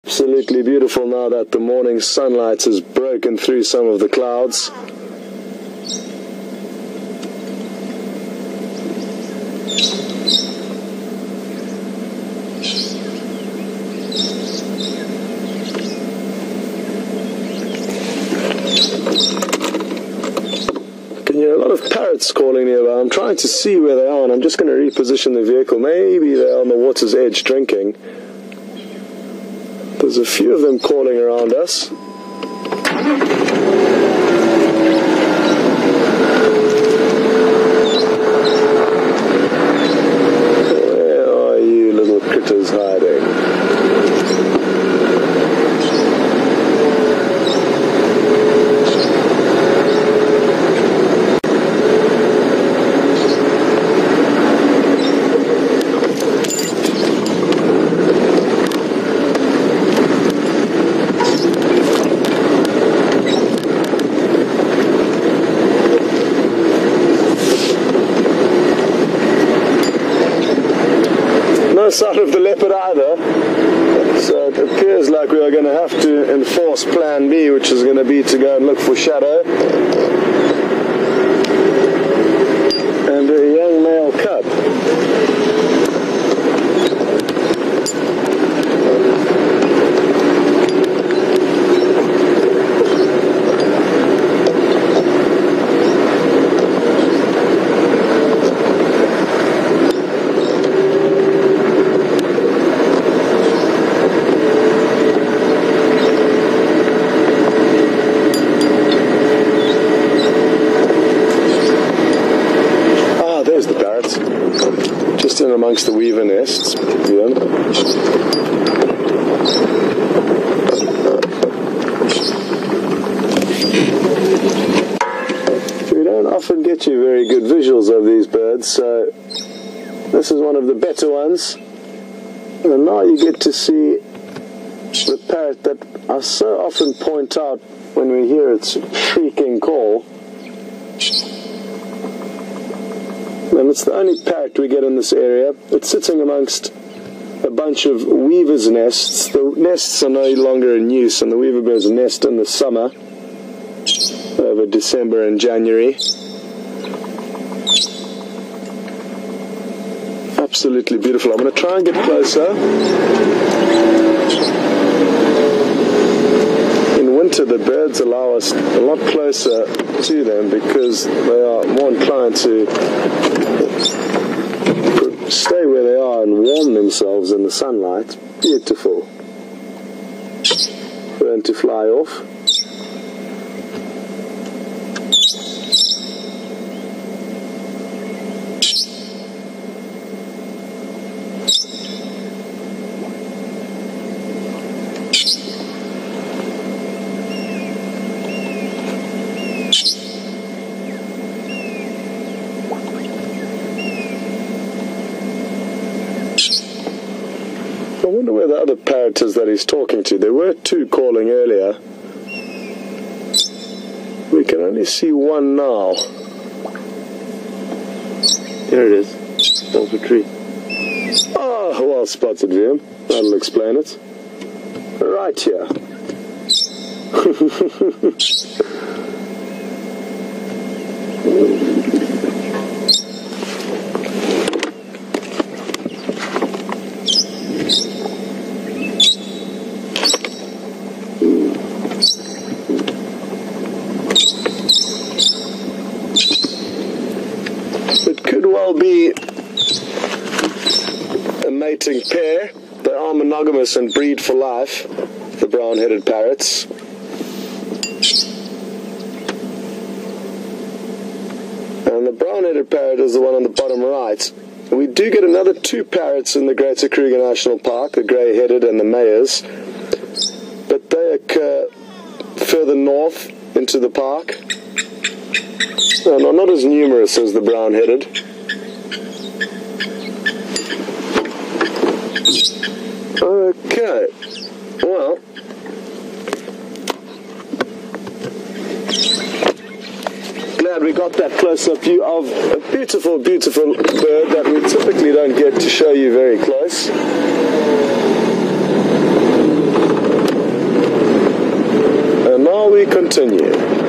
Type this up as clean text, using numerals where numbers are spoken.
Absolutely beautiful now that the morning sunlight has broken through some of the clouds. I can hear a lot of parrots calling nearby. I'm trying to see where they are, and I'm just going to reposition the vehicle. Maybe they're on the water's edge drinking. There's a few of them calling around us. Where are you little critters hiding? No sign of the leopard either, so it appears like we are going to have to enforce plan B, which is going to be to go and look for shadow and a young male cub. There's the parrots, just in amongst the weaver nests. Yeah. We don't often get you very good visuals of these birds, so this is one of the better ones. And now you get to see the parrot that I so often point out when we hear its shrieking call. And it's the only parrot we get in this area. It's sitting amongst a bunch of weavers' nests. The nests are no longer in use, and the weaver birds nest in the summer, over December and January. Absolutely beautiful. I'm going to try and get closer. In winter, the birds allow us a lot closer to them because they are more inclined to stay where they are and warm themselves in the sunlight. Beautiful. For them to fly off. I wonder where the other parrot is that he's talking to. There were two calling earlier. We can only see one now. There it is. Over the tree. Oh, well spotted, Liam. That'll explain it. Right here. It could well be a mating pair. They are monogamous and breed for life, the brown-headed parrots. And the brown-headed parrot is the one on the bottom right. And we do get another two parrots in the Greater Kruger National Park, the grey-headed and the mayers. But they occur further north into the park. And are not as numerous as the brown-headed. Okay, well, glad we got that close-up view of a beautiful, beautiful bird that we typically don't get to show you very close. we continue.